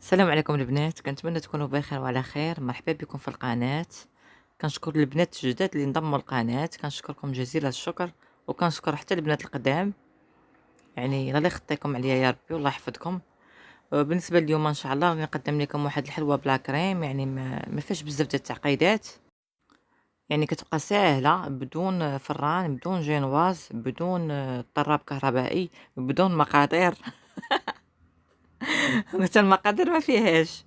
السلام عليكم البنات، كنتمنى تكونوا بخير وعلى خير. مرحبا بكم في القناة. كنشكر البنات الجداد اللي انضموا للقناة، كنشكركم جزيل الشكر، وكنشكر حتى البنات القدام. يعني الله يخطيكم عليا يا ربي والله يحفظكم. بالنسبه اليوم ان شاء الله غادي نقدم لكم واحد الحلوه بلا كريم، يعني ما فيهاش بزاف ديال التعقيدات. يعني كتبقى ساهله بدون فران، بدون جينواز، بدون طراب كهربائي، بدون مقادير. حتى المقادير ما فيهاش.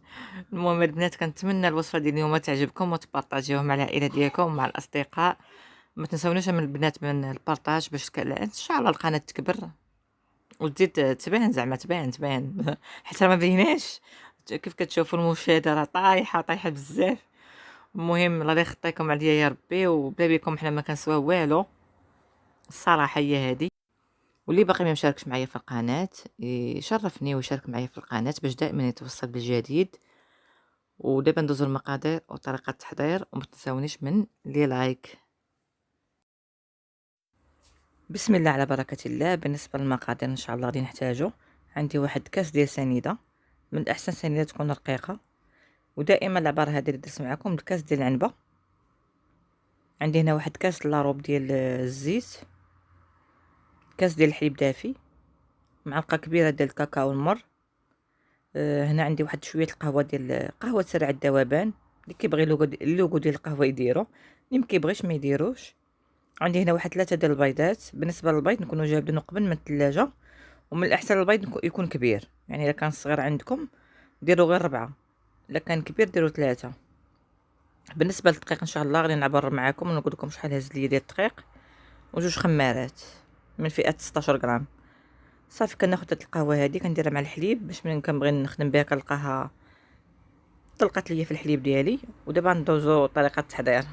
المهم البنات، كنتمنى الوصفه ديال اليوم تعجبكم وتبارطاجيوها مع العائله ديالكم ومع الاصدقاء. ما تنساونيش من البنات من البارطاج باش ان شاء الله القناه تكبر وتزيد تبان، زعما تبان حتى ما بيناش. كيف كتشوفوا المشاهده راه طايحه بزاف. المهم الله يخطيكم عليا يا ربي، وبلا بكم حنا ما كنسواو والو. الصراحه هي هذه. واللي باقي ما مشاركش معايا في القناه يشرفني ويشارك معايا في القناه باش دائما يتوصل بالجديد. ودابا ندوزو المقادير وطريقة التحضير، وما تنساونيش من لي لايك. بسم الله على بركة الله. بالنسبة للمقادير ان شاء الله غادي نحتاجو، عندي واحد كاس ديال سنيدة، من الاحسن سنيدة تكون رقيقة، ودائما العبارة هذه اللي درت معكم الكاس ديال العنبة. عندي هنا واحد كاس لاروب ديال الزيت، كاس ديال الحليب دافي، معلقة كبيرة ديال الكاكاو المر. هنا عندي واحد شوية القهوة ديال قهوة سريع الذوبان، اللي كيبغي اللوغو ديال القهوة يديرو، اللي مكيبغيش ما يديروش. عندي هنا واحد 3 ديال البيضات. بالنسبه للبيض نكونوا جايبينه قبل من الثلاجه، ومن الاحسن البيض يكون كبير. يعني الا كان صغير عندكم ديروا غير 4، الا كان كبير ديروا 3. بالنسبه للدقيق ان شاء الله غادي نعبر معكم ونقول لكم شحال هز لي ديال الدقيق، وجوج خمارات من فئه 16 غرام. صافي كناخذ هاد القهوه هذه كنديرها مع الحليب باش ملي كنبغي نخدم بها كنلقاها طلقت ليا في الحليب ديالي. ودابا ندوزو طريقه التحضير.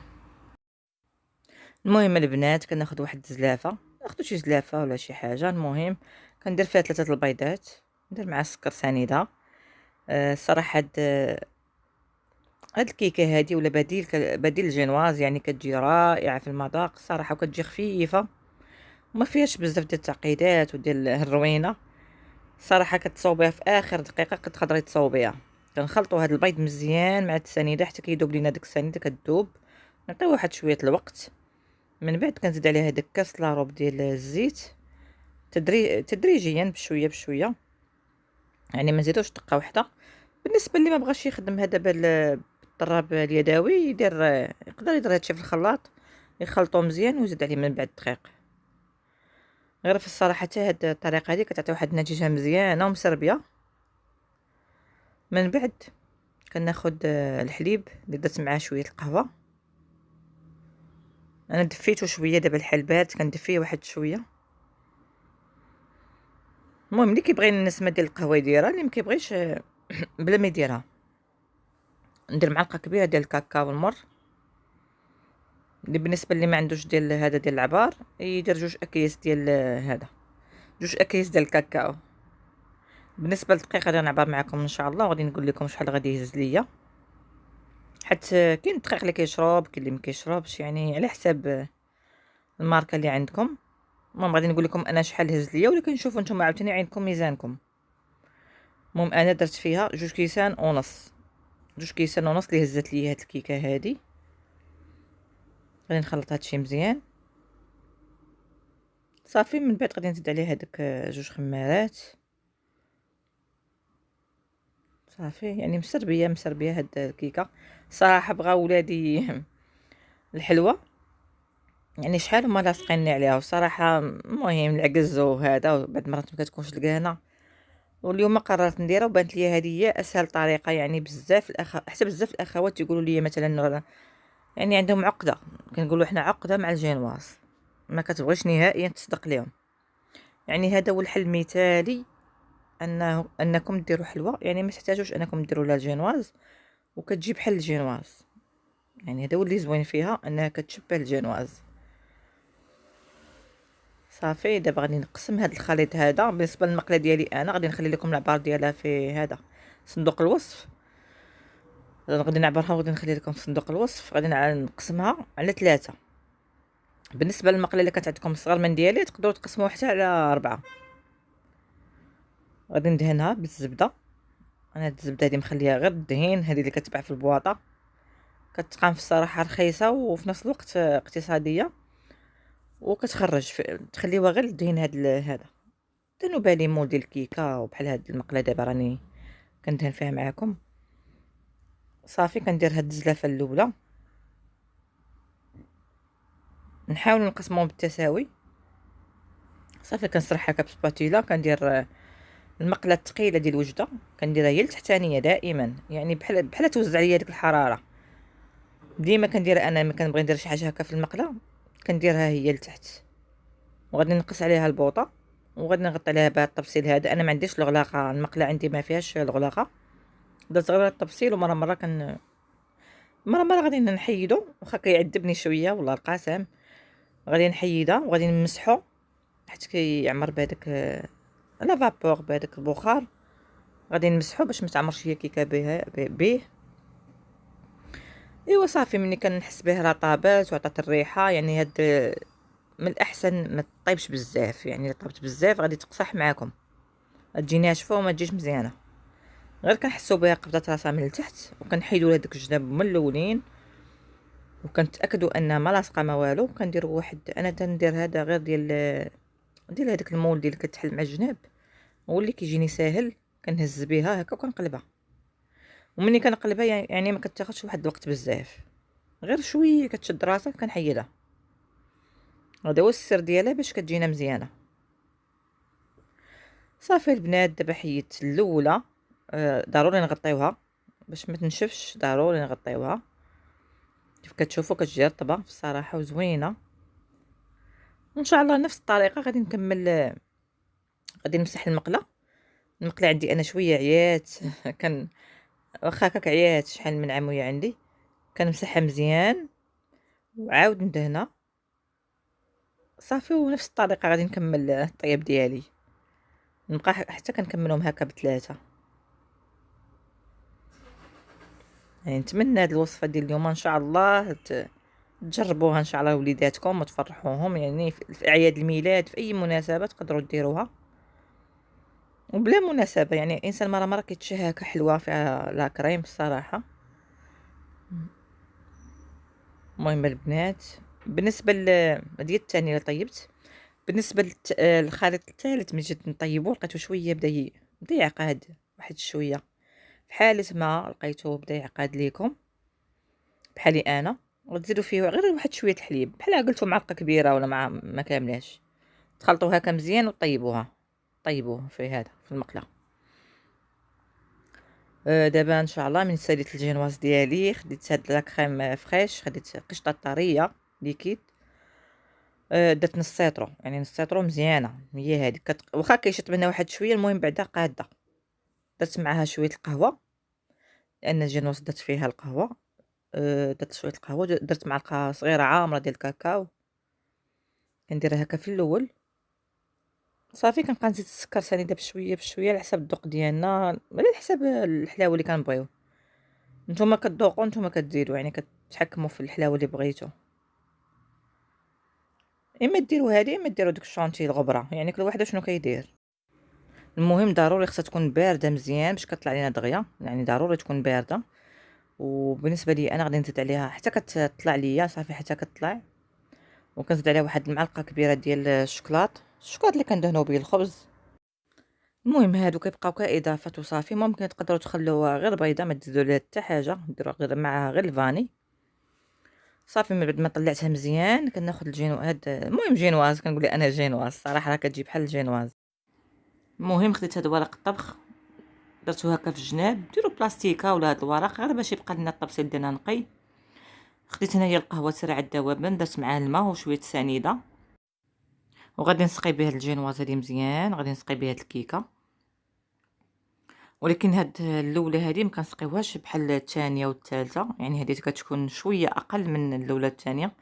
المهم البنات كناخذ واحد الزلافه، ناخذ شي زلافه ولا شي حاجه. المهم كندير فيها 3 البيضات، ندير معها السكر سنيده. الصراحه هاد الكيكه هادي ولا بديل الجينواز، يعني كتجي رائعه في المذاق صراحه، وكتجي خفيفه وما فيهاش بزاف ديال التعقيدات وديال الروينه. صراحه كتصوبيها في اخر دقيقه كتقدري تصوبيها. كنخلطوا هاد البيض مزيان مع السنيده حتى كيذوب لينا ديك السنيده كتذوب. نعطيو واحد شويه الوقت. من بعد كنزيد عليها داك كاس لاروب ديال الزيت تدريجيا بشويه بشويه، يعني ما نزيدوش دقه واحده. بالنسبه اللي ما بغاش يخدم هذا بالطراب اليدوي يقدر يدير هادشي في الخلاط، يخلطو مزيان ويزيد عليه من بعد الدقيق. غير في الصراحه حتى هاد الطريقه هذه كتعطي واحد النتيجه مزيانه ومسربيه. من بعد كناخد الحليب اللي درت معاه شويه القهوه. انا دفيته شويه، دابا الحال بارد كندفيه واحد شويه. المهم اللي كيبغي النسمه ديال القهوه يديرها، اللي ما كيبغيش بلا ما يديرها. ندير معلقه كبيره ديال الكاكاو المر، اللي بالنسبه اللي ما عندوش ديال هذا ديال العبار يدير 2 اكياس ديال هذا، 2 اكياس ديال الكاكاو. بالنسبه للدقيق غادي نعبر معكم ان شاء الله، وغادي نقول لكم شحال غادي يهز ليا، حيت كاين الدقيق اللي كيشرب كاين اللي ما كيشربش، يعني على حساب الماركه اللي عندكم. المهم غادي نقول لكم انا شحال هز ليا، ولكن شوفوا نتوما عاوتاني عندكم ميزانكم. المهم انا درت فيها 2 كيسان ونص، 2 كيسان ونص اللي هزت لي هاد الكيكه هادي. غادي نخلط هادشي مزيان صافي. من بعد غادي نزيد عليه هذوك 2 خمارات صافي. يعني مسربيه هاد الكيكه. صراحه بغاو ولادي الحلوه، يعني شحال هما لاصقيني عليها وصراحه. المهم العجز وهذا بعد مرات ما كتكونش الكهنه، واليوم قررت نديرها وبانت لي هذه هي اسهل طريقه. يعني بزاف حتى بزاف الاخوات يقولوا لي مثلا يعني عندهم عقده، كنقولوا حنا عقده مع الجينواز، ما كتبغيش نهائيا تصدق لهم. يعني هذا هو الحل المثالي انكم ديروا حلوه، يعني ما تحتاجوش انكم ديروا لا الجينواز، وكتجي بحال الجينواز. يعني هذا هو اللي زوين فيها، انها كتشبه الجينواز. صافي دابا غادي نقسم هذا الخليط هذا. بالنسبه للمقله ديالي انا غادي نخلي لكم العبار ديالها في هذا صندوق الوصف، غادي نعبرها وغادي نخلي لكم في صندوق الوصف. غادي نقسمها على 3. بالنسبه للمقله اللي كانت عندكم صغر من ديالي تقدروا تقسموها حتى على 4. غادي ندهنها بالزبده انا هاد الزبده هادي مخليها غير الدهين، هادي اللي كتباع في البواطه، كتقام في الصراحه رخيصه وفي نفس الوقت اقتصاديه، وكتخرج تخليوها غير الدهين. هذا دهنوا بالي مول ديال الكيكه، وبحال هاد المقله دابا راني كندهن فيها معاكم. صافي كندير هاد الزلافه الاولى، نحاول نقسمهم بالتساوي. صافي كنسرح هكا بسباتيلا، كندير المقله الثقيله ديال الوجده كنديرها هي التحتانيه دائما، يعني بحال توزع عليا ديك الحراره. ديما كندير انا ملي كنبغي ندير شي حاجه هكا في المقله كنديرها هي لتحت، وغادي نقص عليها البوطه، وغادي نغطي عليها بهذا الطبسيل هذا. انا ما عنديش الغلاقه، المقله عندي ما فيهاش الغلاقه، درت غير الطبسيل. ومره مره غادي نحيدو، واخا كيعذبني شويه والله القسم، غادي نحيدها وغادي نمسحو حيت كيعمر بهذاك لا فابور، بهذاك البخار. غادي نمسحو باش ما تعمرش هي كيكه به. ايوا صافي ملي كنحس به راه طابات وعطات الريحه، يعني هاد من الاحسن ما تطيبش بزاف، يعني الا طابت بزاف غادي تقصح معاكم، تجي ناشفه وما تجيش مزيانه. غير كنحسوا بها قبضات راسها من التحت، وكنحيدوا هذوك الجناب من الاولين، وكنتاكدوا انها ما لاصقه ما والو. كندير واحد، انا تندير هذا غير ديال هذاك المول ديال كتحل مع الجناب، هو اللي كيجيني ساهل. كنهز بها هكا وكنقلبها، ومني كنقلبها يعني ما كتاخذش واحد الوقت بزاف، غير شويه كتشد راسك كنحيدها. هذا هو السر ديالها باش كتجينا مزيانه. صافي البنات دابا حيدت الاولى، ضروري نغطيوها باش ما تنشفش، ضروري نغطيوها. كيف كتشوفوا كتجي رطبه في الصراحه وزوينه. وان شاء الله نفس الطريقه غادي نكمل. غادي نمسح المقله عندي انا شويه عيات كان واخا هكاك عيات شحال من عام وهي عندي، كنمسحها مزيان وعاود ندهنها. صافي ونفس الطريقه غادي نكمل الطياب ديالي، نبقى حتى كنكملهم هكا بثلاثه. يعني نتمنى هاد الوصفه ديال اليوم ان شاء الله تجربوها ان شاء الله وليداتكم وتفرحوهم، يعني في اعياد الميلاد في اي مناسبه تقدروا ديروها، وبلا مناسبه. يعني الانسان مره كيتشهى هكا حلوه فيها لا كريم الصراحه. المهم البنات، بالنسبه ديال الثاني اللي طيبت، بالنسبه للخليط الثالث ملي جيت نطيبو لقيتو شويه بدا يعقد واحد شويه، في حاله ما لقيتو بدا يعقد ليكم بحالي انا، وتزيدوا فيه غير واحد شويه الحليب، بحال قلتو معلقه كبيره ولا مع ما كاملاش. تخلطوها هكا مزيان وطيبوها، طيبوه في هذا في المقله. دابا ان شاء الله من ساليت الجينواز ديالي، خديت هاد لا كريم فريش، خديت قشطه طريه ليكيد. درت نص سيترو، يعني نص سيترو مزيانه هي هذه واخا كيشط منها واحد شويه، المهم بعدا قاده. درت معاها شويه القهوه لان الجينواز درت فيها القهوه. درت شويه القهوه، درت معلقه صغيره عامره ديال الكاكاو، كنديرها هكا في الاول. صافي كنبقى نزيد السكر سنيده بشويه على حسب الذوق ديالنا، على حسب الحلاوه اللي كنبغيو. نتوما كتذوقوا، نتوما كتزيدوا، يعني كتحكموا في الحلاوه اللي بغيتو. اما ديروا هذه اما ديروا ديك الشونتي الغبره، يعني كل واحد شنو كيدير. المهم ضروري خصها تكون بارده مزيان باش كطلع لينا دغيا، يعني ضروري تكون بارده. وبالنسبه لي انا غادي نزيد عليها حتى كتطلع ليا، صافي حتى كتطلع. وكنزيد عليها واحد المعلقه كبيره ديال الشوكولات اللي كندهنوا به الخبز. المهم هادو كيبقاو كاضافات وصافي. ممكن تقدروا تخلوها غير بيضه، ما تزيدوا ليها حتى حاجه، ديروا غير معاها غير الفاني. صافي من بعد ما طلعتها مزيان كناخذ هاد المهم جينواز، كنقول انا جينواز صراحه راه كتجي بحال الجينواز. المهم خديت هاد ورق الطبخ، درتو هكا في الجناب، ديروا بلاستيكه ولا هاد الورق غير باش يبقى لنا الطبسيل ديالنا نقي. خديت هنايا القهوه سريعه الذوبان، درت معاه الماء وشويه سنيده، وغادي نسقي بها الجينواز هادي مزيان، غادي نسقي بها الكيكه. ولكن هاد الاولى هادي ما كنسقيوهاش بحال الثانيه والثالثه، يعني هادي كتكون شويه اقل من الاولى الثانيه،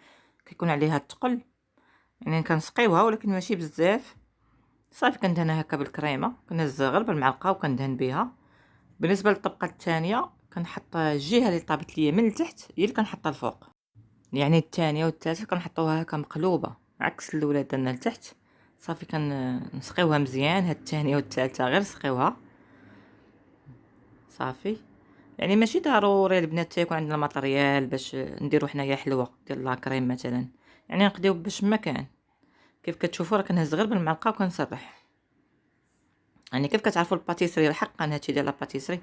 كيكون عليها الثقل، يعني كنسقيوها ولكن ماشي بزاف. صافي كندهنها هكا بالكريمه، كنهز غير بالمعلقه وكندهن بها. بالنسبه للطبقه الثانيه كنحط الجهه اللي طابت ليا من التحت هي اللي كنحطها الفوق، يعني الثانيه والثالثه كنحطوها هكا مقلوبه عكس الاولى درنا لتحت. صافي كنسقيوها مزيان، هاد الثانيه والثالثه غير سقيوها. صافي. يعني ماشي ضروري البنات حتى يكون عندنا ماتريال باش نديرو حنايا حلوة ديال لا كريم مثلا، يعني نقضيو باش ما كان. كيف كتشوفوا راه كنهز غير بالمعلقه وكنسرح. يعني كيف كتعرفوا الباتيسري حقا هادشي ديال لا باتيسري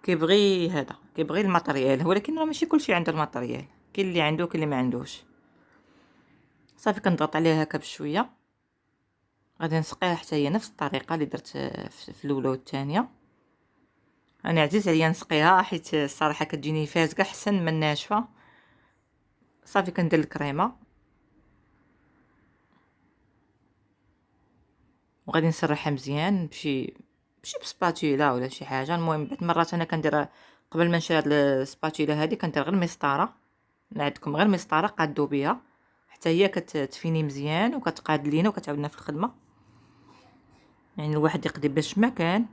كيبغي هذا، كيبغي الماتريال، ولكن راه ماشي كلشي عنده الماتريال، كاين اللي عنده كاين اللي ما عندوش. صافي كنضغط عليها هكا بشويه، غادي نسقيها حتى هي نفس الطريقه اللي درت في الاولى والثانيه. انا عزيز عليا نسقيها حيت الصراحه كتجيني فازقه احسن من ناشفه. صافي كندير الكريمه وغادي نسرحها مزيان بشي بسباتيلا ولا شي حاجه. المهم بعض المرات انا كندير قبل ما نشري هاد السباتيلا هادي كندير غير مسطره، نعدكم غير مسطره قادو بها حتى هي كتفيني مزيان وكتقاد لينا وكتعاوننا في الخدمه. يعني الواحد يقضي باش ما كان.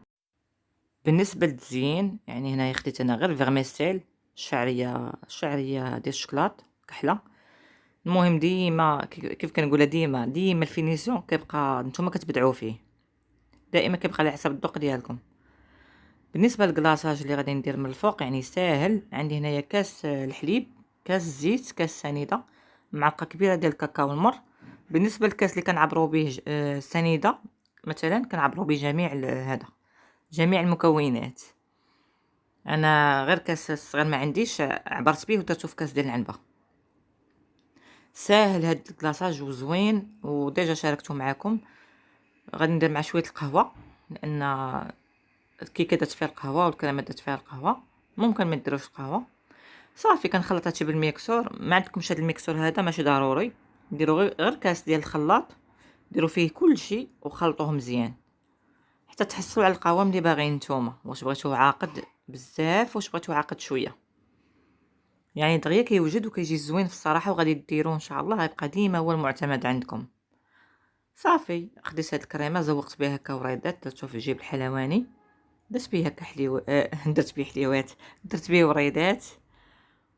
بالنسبه للتزيين يعني هنايا خديت انا غير فيرميسيل شعريه ديال الشكلاط كحله. المهم ديما كيف كنقولها ديما الفينيسيون كيبقى نتوما كتبدعوا فيه، دائما كيبقى على حسب الذوق ديالكم. بالنسبه للكلاصاج اللي غادي ندير من الفوق يعني ساهل. عندي هنايا كاس الحليب، كاس الزيت، كاس سنيده، معلقه كبيره ديال الكاكاو المر. بالنسبه للكاس اللي كنعبروا به السنيده مثلا كنعبروا به جميع المكونات. انا غير كاس الصغير ما عنديش، عبرت به ودرته في كاس ديال العنبه. ساهل هاد الكلاصاج وزوين وديجا شاركته معكم. غادي ندير مع شويه القهوه لان الكيكه دات فيها القهوه والكريمه دات فيها القهوه، ممكن ما ديروش القهوه. صافي كنخلط هادشي بالميكسور. ما عندكمش هاد الميكسور هذا ماشي ضروري، ديروا غير كاس ديال الخلاط، ديروا فيه كلشي وخلطوه مزيان حتى تحصلوا على القوام اللي باغيين نتوما، واش بغيتوه عاقد بزاف واش بغيتوه عاقد شويه. يعني دغيا كيوجد وكيجي زوين في الصراحه، وغادي ديروه ان شاء الله غيبقى ديما هو المعتمد عندكم. صافي خديت هاد الكريمه زوقت بها هكا وريضات، درتو في الجيب الحلواني، درت بيه هكا درت بيه حليوات، درت بيه وريضات.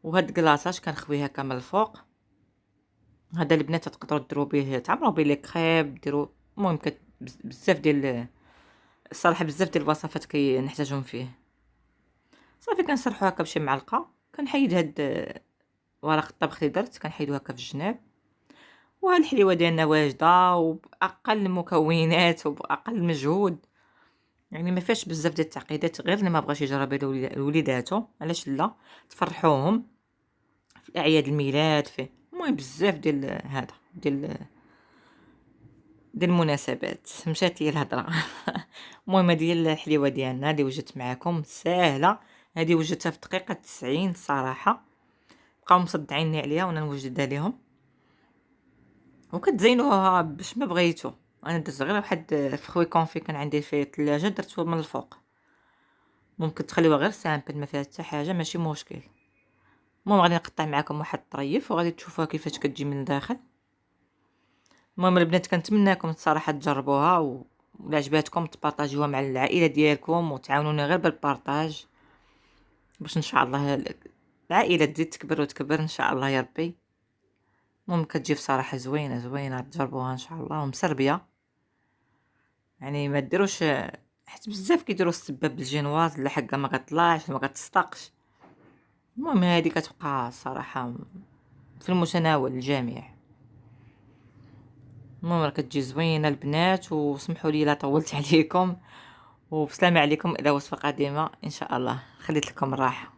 وهاد كلاصاج كنخويه هكا من الفوق. هذا البنات تقدروا ديروا به تعمروا به لي كريب، ديروا المهم بزاف ديال الصراحه بزاف ديال الوصفات نحتاجهم فيه. صافي كنسرحو هكا بشي معلقه، كنحيد هاد ورق الطبخ اللي درت كنحيدو هكا في الجناب. وهاد الحليوه ديالنا واجده وباقل المكونات وباقل مجهود، يعني ما فيهاش بزاف ديال التعقيدات، غير اللي ما بغاش يجرب لوليداتو علاش لا تفرحوهم في اعياد الميلاد، فيه المهم بزاف ديال هذا ديال المناسبات. مشات لي الهضره. المهم هذه الحليوه ديالنا اللي وجدت معكم ساهله. هذه وجدتها في دقيقه 90 الصراحه، بقاو مصدعيني عليها وانا نوجدها لهم. وكتزينوها باش ما بغيتو. انا درت غير واحد فخوي كونفي كان عندي في الثلاجه درته من الفوق. ممكن تخليوها غير سامبل ما فيها حتى حاجه ماشي مشكل. المهم غادي نقطع معكم واحد الطريف وغادي تشوفوها كيفاش كتجي من الداخل. المهم البنات كنتمنىكم الصراحه تجربوها ولا عجباتكم تبارطاجيوها مع العائله ديالكم وتعاونوني غير بالبارطاج باش ان شاء الله العائله تزيد تكبر وتكبر ان شاء الله يا ربي. المهم كتجي بصراحه زوينه تجربوها ان شاء الله ومسربيه. يعني ما ديروش حيت بزاف كيديروا السباب بالجينواز لا حقا ما كطلعش ما كتصدقش. المهم هذه كتبقى الصراحه في المتناول الجميع. المهم راه كتجي زوينه البنات، وسمحوا لي لا طولت عليكم، وبسلامه عليكم الى وصفه قادمه ان شاء الله. خليت لكم الراحه.